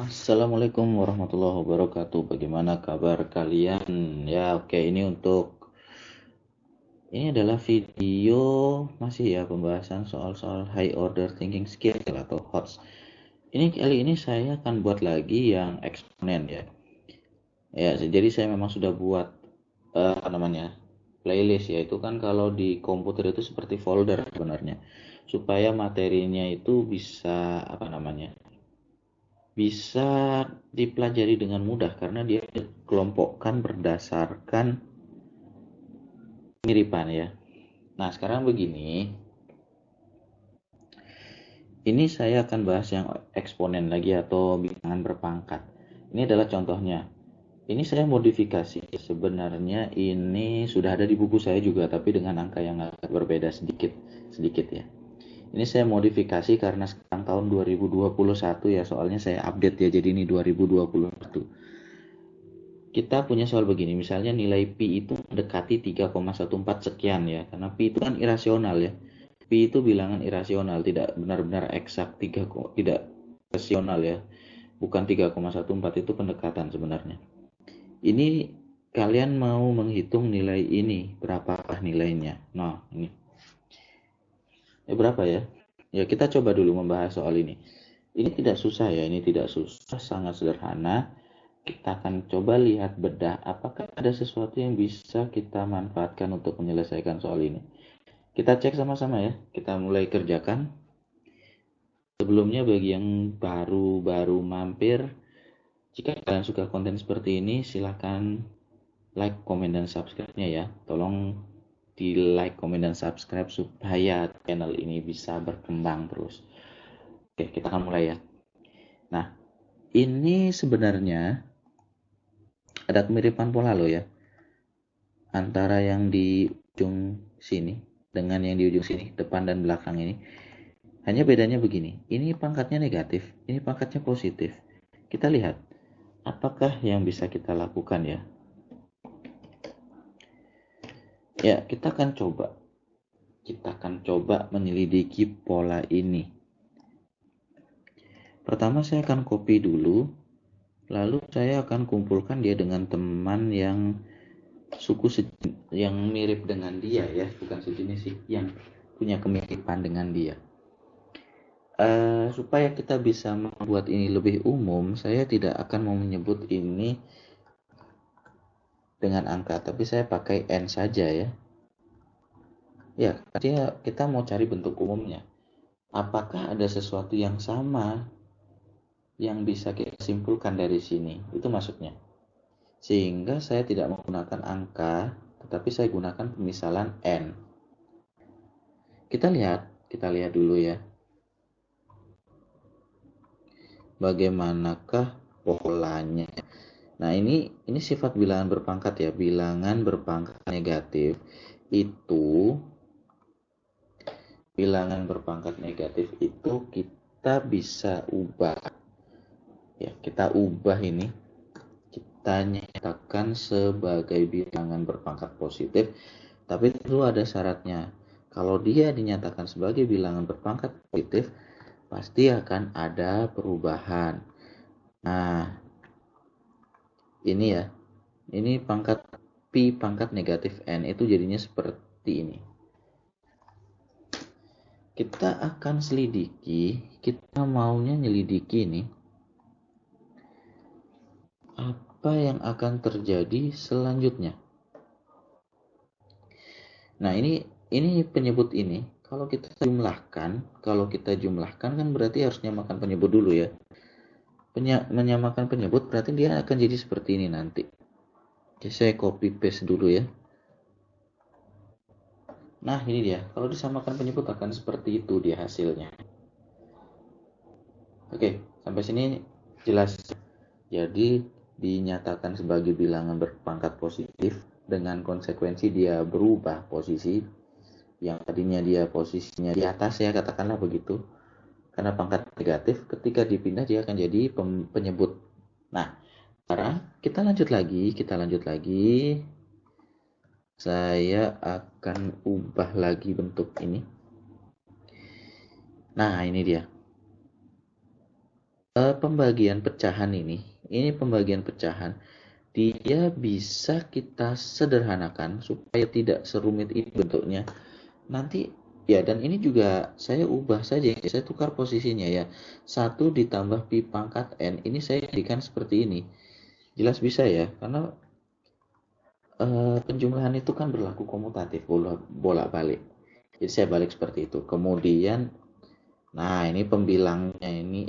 Assalamualaikum warahmatullahi wabarakatuh. Bagaimana kabar kalian? Ya, oke, ini adalah video masih ya pembahasan soal-soal high order thinking skill atau HOTS. Ini kali ini saya akan buat lagi yang eksponen ya. Ya, jadi saya memang sudah buat apa namanya? Playlist ya. Itu kan kalau di komputer itu seperti folder sebenarnya. Supaya materinya itu bisa apa namanya? Bisa dipelajari dengan mudah karena dia dikelompokkan berdasarkan kemiripan ya. Nah, sekarang begini, ini saya akan bahas yang eksponen lagi atau bilangan berpangkat. Ini adalah contohnya. Ini saya modifikasi. Sebenarnya ini sudah ada di buku saya juga, tapi dengan angka yang agak berbeda sedikit, sedikit ya. Ini saya modifikasi karena sekarang tahun 2021 ya, soalnya saya update ya, jadi ini 2021. Kita punya soal begini, misalnya nilai pi itu mendekati 3,14 sekian ya, karena pi itu kan irasional ya. Pi itu bilangan irasional, tidak benar-benar eksak tidak rasional ya. Bukan 3,14 itu pendekatan sebenarnya. Ini kalian mau menghitung nilai ini, berapakah nilainya? Nah, ini. Berapa ya? Ya, kita coba dulu membahas soal ini. Ini tidak susah ya, ini tidak susah, sangat sederhana. Kita akan coba lihat bedah apakah ada sesuatu yang bisa kita manfaatkan untuk menyelesaikan soal ini. Kita cek sama-sama ya, kita mulai kerjakan. Sebelumnya bagi yang baru-baru mampir, jika kalian suka konten seperti ini, silahkan like, komen, dan subscribe-nya ya. Tolong di like, komen, dan subscribe supaya channel ini bisa berkembang terus. Oke, kita akan mulai ya. Nah, ini sebenarnya ada kemiripan pola loh ya, antara yang di ujung sini dengan yang di ujung sini, depan dan belakang ini. Hanya bedanya begini, ini pangkatnya negatif, ini pangkatnya positif. Kita lihat, apakah yang bisa kita lakukan ya? Ya, kita akan coba menyelidiki pola ini. Pertama saya akan copy dulu, lalu saya akan kumpulkan dia dengan teman yang yang mirip dengan dia ya, bukan sejenis sih, yang punya kemiripan dengan dia. Supaya kita bisa membuat ini lebih umum, saya tidak akan mau menyebut ini dengan angka, tapi saya pakai N saja ya. Ya, kita mau cari bentuk umumnya. Apakah ada sesuatu yang sama yang bisa kita simpulkan dari sini? Itu maksudnya. Sehingga saya tidak menggunakan angka, tetapi saya gunakan pemisalan N. Kita lihat dulu ya. Bagaimanakah polanya? Nah, ini sifat bilangan berpangkat ya. Bilangan berpangkat negatif itu kita bisa ubah. Ya, kita ubah ini. Kita nyatakan sebagai bilangan berpangkat positif, tapi tentu ada syaratnya. Kalau dia dinyatakan sebagai bilangan berpangkat positif, pasti akan ada perubahan. Nah, ini ya. Ini pangkat pi pangkat negatif n itu jadinya seperti ini. Kita akan selidiki, kita maunya nyelidiki ini. Apa yang akan terjadi selanjutnya? Nah, ini penyebut ini kalau kita jumlahkan kan berarti harus nyamakan penyebut dulu ya. Menyamakan penyebut berarti dia akan jadi seperti ini nanti. Oke, saya copy paste dulu ya. Nah, ini dia. Kalau disamakan penyebut akan seperti itu dia hasilnya. Oke, sampai sini jelas. Jadi dinyatakan sebagai bilangan berpangkat positif dengan konsekuensi dia berubah posisi. Yang tadinya dia posisinya di atas ya, katakanlah begitu. Karena pangkat negatif, ketika dipindah dia akan jadi penyebut. Nah, sekarang kita lanjut lagi. Saya akan ubah lagi bentuk ini. Nah, ini dia. Pembagian pecahan ini pembagian pecahan, dia bisa kita sederhanakan supaya tidak serumit ini bentuknya. Nanti ya, dan ini juga saya ubah saja, saya tukar posisinya ya. 1 ditambah pi pangkat n, ini saya jadikan seperti ini. Jelas bisa ya, karena penjumlahan itu kan berlaku komutatif, bolak-balik. Jadi saya balik seperti itu. Kemudian, nah ini pembilangnya ini,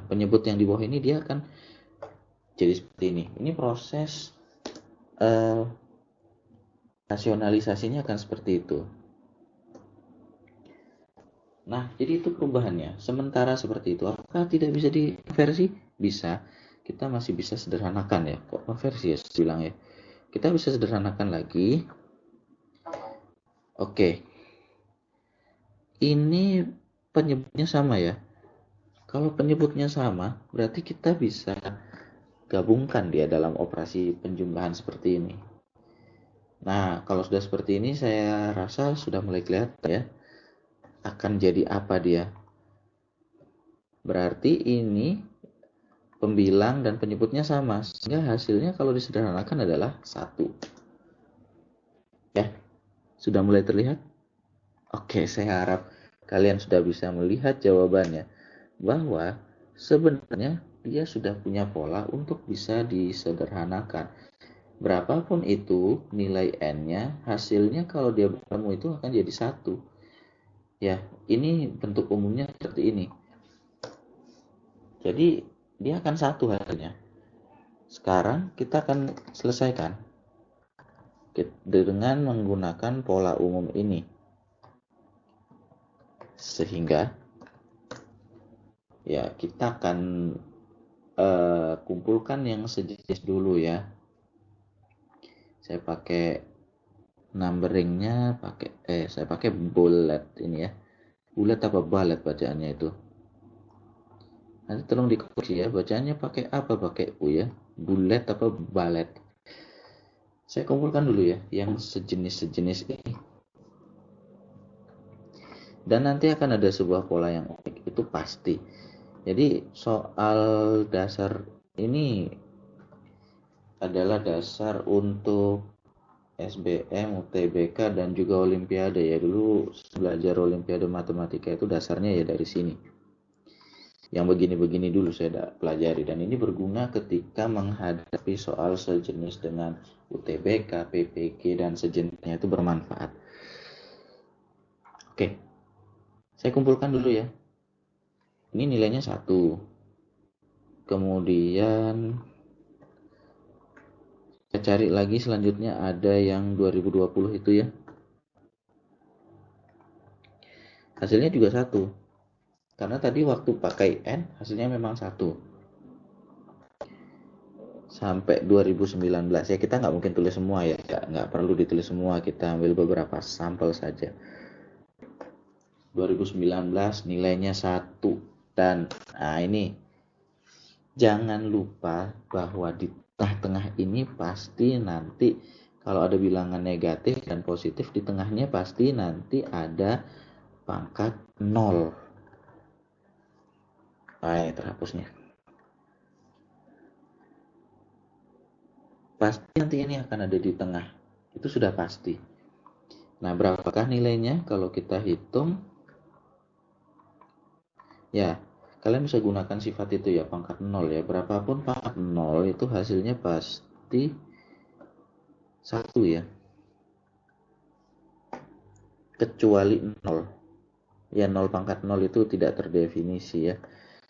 penyebut yang di bawah ini dia akan jadi seperti ini. Ini proses rasionalisasinya akan seperti itu. Nah, jadi itu perubahannya. Sementara seperti itu, apakah tidak bisa dikonversi? Bisa. Kita masih bisa sederhanakan ya. Kok konversi ya, saya bilang ya. Kita bisa sederhanakan lagi. Oke. Ini penyebutnya sama ya. Kalau penyebutnya sama, berarti kita bisa gabungkan dia dalam operasi penjumlahan seperti ini. Nah, kalau sudah seperti ini, saya rasa sudah mulai kelihatan ya. Akan jadi apa dia? Berarti ini pembilang dan penyebutnya sama, sehingga hasilnya kalau disederhanakan adalah 1. Ya, sudah mulai terlihat? Oke, saya harap kalian sudah bisa melihat jawabannya, bahwa sebenarnya dia sudah punya pola untuk bisa disederhanakan. Berapapun itu nilai n-nya, hasilnya kalau dia bertemu itu akan jadi 1. Ya, ini bentuk umumnya seperti ini. Jadi dia akan 1 hasilnya. Sekarang kita akan selesaikan dengan menggunakan pola umum ini, sehingga ya kita akan kumpulkan yang sejenis dulu ya. Saya pakai numberingnya, saya pakai bullet ini ya. Bullet apa balet bacaannya itu? Nanti tolong dikoreksi ya, bacaannya pakai apa, pakai u ya, bullet apa balet. Saya kumpulkan dulu ya yang sejenis ini, dan nanti akan ada sebuah pola yang unik, itu pasti. Jadi soal dasar ini adalah dasar untuk SBM, UTBK, dan juga Olimpiade ya. Dulu belajar Olimpiade Matematika itu dasarnya ya dari sini. Yang begini-begini dulu saya pelajari, dan ini berguna ketika menghadapi soal sejenis dengan UTBK, PPG, dan sejenisnya, itu bermanfaat. Oke, saya kumpulkan dulu ya. Ini nilainya 1. Kemudian saya cari lagi, selanjutnya ada yang 2020 itu ya. Hasilnya juga 1. Karena tadi waktu pakai N hasilnya memang 1. Sampai 2019 ya, kita nggak mungkin tulis semua ya, nggak perlu ditulis semua, kita ambil beberapa sampel saja. 2019 nilainya 1. Dan nah ini jangan lupa bahwa di tengah-tengah ini pasti nanti kalau ada bilangan negatif dan positif, di tengahnya pasti nanti ada pangkat 0. Nah, terhapusnya. Pasti nanti ini akan ada di tengah. Itu sudah pasti. Nah, berapakah nilainya kalau kita hitung? Ya, kalian bisa gunakan sifat itu ya, pangkat 0 ya. Berapapun pangkat 0 itu hasilnya pasti 1 ya. Kecuali 0. Ya, 0 pangkat 0 itu tidak terdefinisi ya.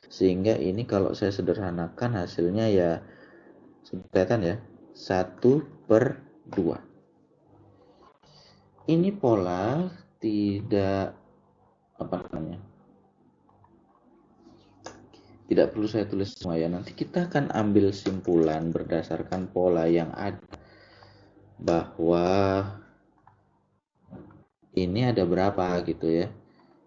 Sehingga ini kalau saya sederhanakan hasilnya ya, kelihatan ya, 1/2. Ini pola tidak tidak perlu saya tulis semua ya. Nanti kita akan ambil simpulan berdasarkan pola yang ada, bahwa ini ada berapa gitu ya.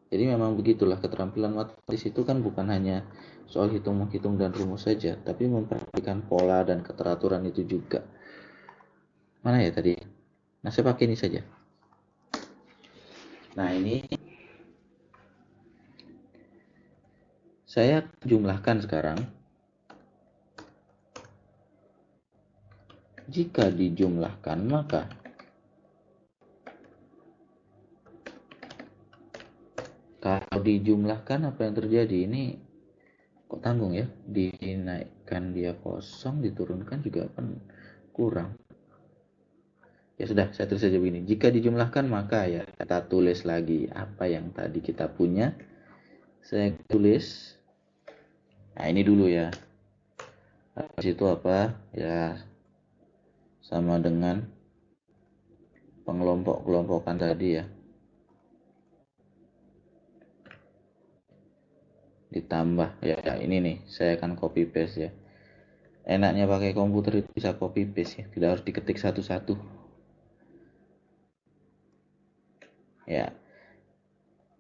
Jadi memang begitulah, keterampilan matematis itu kan bukan hanya soal hitung-menghitung dan rumus saja, tapi memperhatikan pola dan keteraturan itu juga. Mana ya tadi? Nah, saya pakai ini saja. Nah, ini Saya jumlahkan sekarang. Jika dijumlahkan, maka kalau dijumlahkan apa yang terjadi? Ini kok tanggung ya? Dinaikkan dia kosong, diturunkan juga kan kurang. Ya sudah, saya tulis saja begini. Jika dijumlahkan, maka ya kita tulis lagi apa yang tadi kita punya. Saya tulis. Nah, ini dulu ya. Habis itu apa? Ya, sama dengan pengelompok-kelompokan tadi ya. Ditambah ya, ini nih, saya akan copy paste ya. Enaknya pakai komputer itu bisa copy paste ya, tidak harus diketik satu-satu. Ya,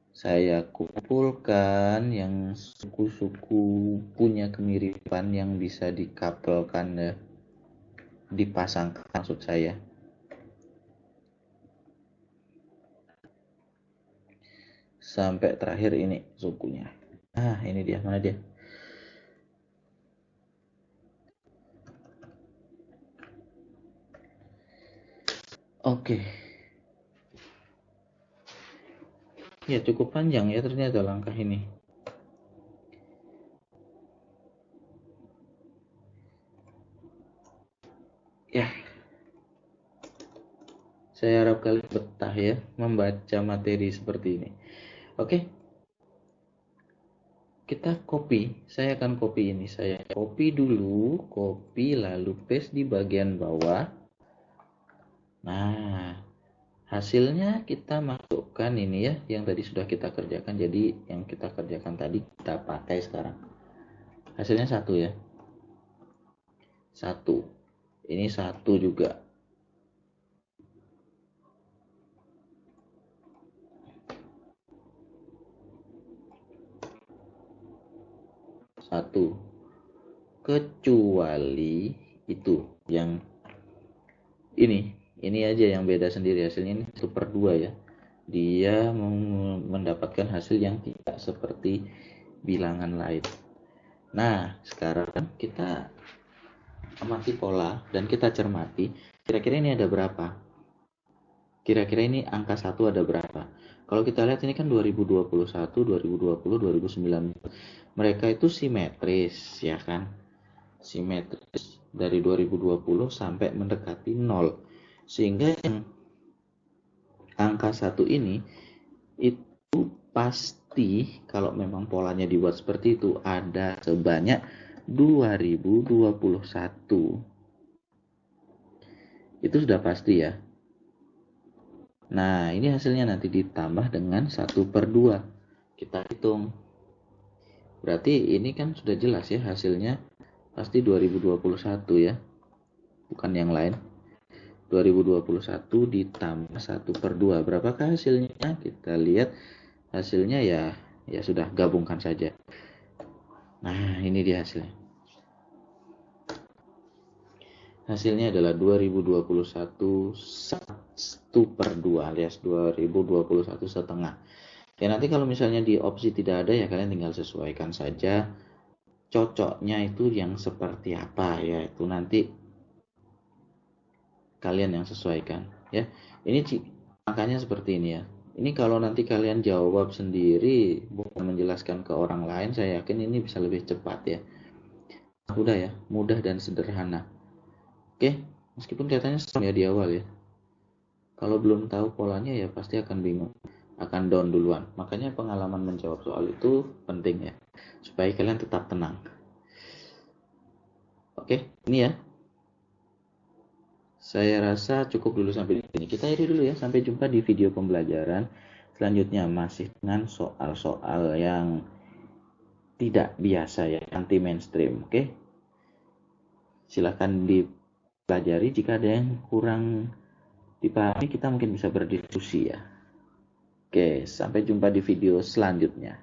saya kumpulkan yang suku-suku punya kemiripan yang bisa dikapelkan ya, dipasangkan maksud saya. Sampai terakhir ini sukunya. Ah, ini dia, mana dia? Oke. Ya, cukup panjang ya ternyata langkah ini. Ya, saya harap kalian betah ya membaca materi seperti ini. Oke, kita copy. Saya akan copy ini. Saya copy dulu, copy lalu paste di bagian bawah. Nah, hasilnya kita masukkan ini ya, yang tadi sudah kita kerjakan. Jadi yang kita kerjakan tadi kita pakai sekarang. Hasilnya 1 ya. 1. Ini 1 juga. 1. Kecuali itu yang ini aja yang beda sendiri, hasilnya ini 1/2 ya. Dia mendapatkan hasil yang tidak seperti bilangan lain. Nah, sekarang kita amati pola dan kita cermati kira-kira ini ada berapa. Kira-kira ini angka 1 ada berapa. Kalau kita lihat ini kan 2021, 2020, 2019. Mereka itu simetris ya kan. Simetris dari 2020 sampai mendekati 0. Sehingga yang angka 1 ini itu pasti kalau memang polanya dibuat seperti itu ada sebanyak 2021. Itu sudah pasti ya. Nah, ini hasilnya nanti ditambah dengan 1/2. Kita hitung. Berarti ini kan sudah jelas ya hasilnya pasti 2021 ya. Bukan yang lain. 2021 ditambah 1/2. Berapakah hasilnya? Kita lihat hasilnya ya sudah gabungkan saja. Nah, ini dia hasilnya. Hasilnya adalah 2021 1/2 alias 2021 setengah. Ya nanti kalau misalnya di opsi tidak ada ya kalian tinggal sesuaikan saja cocoknya itu yang seperti apa ya, itu nanti kalian yang sesuaikan ya. Ini angkanya seperti ini ya. Ini kalau nanti kalian jawab sendiri bukan menjelaskan ke orang lain, saya yakin ini bisa lebih cepat ya. Mudah ya, mudah dan sederhana. Oke, meskipun kelihatannya sama ya di awal ya. Kalau belum tahu polanya ya pasti akan bingung, akan down duluan. Makanya pengalaman menjawab soal itu penting ya, supaya kalian tetap tenang. Oke, ini ya. Saya rasa cukup dulu sampai di sini. Kita akhiri dulu ya, sampai jumpa di video pembelajaran selanjutnya masih dengan soal-soal yang tidak biasa ya, anti mainstream. Oke, silahkan dipelajari. Jika ada yang kurang dipahami kita mungkin bisa berdiskusi ya. Oke, sampai jumpa di video selanjutnya.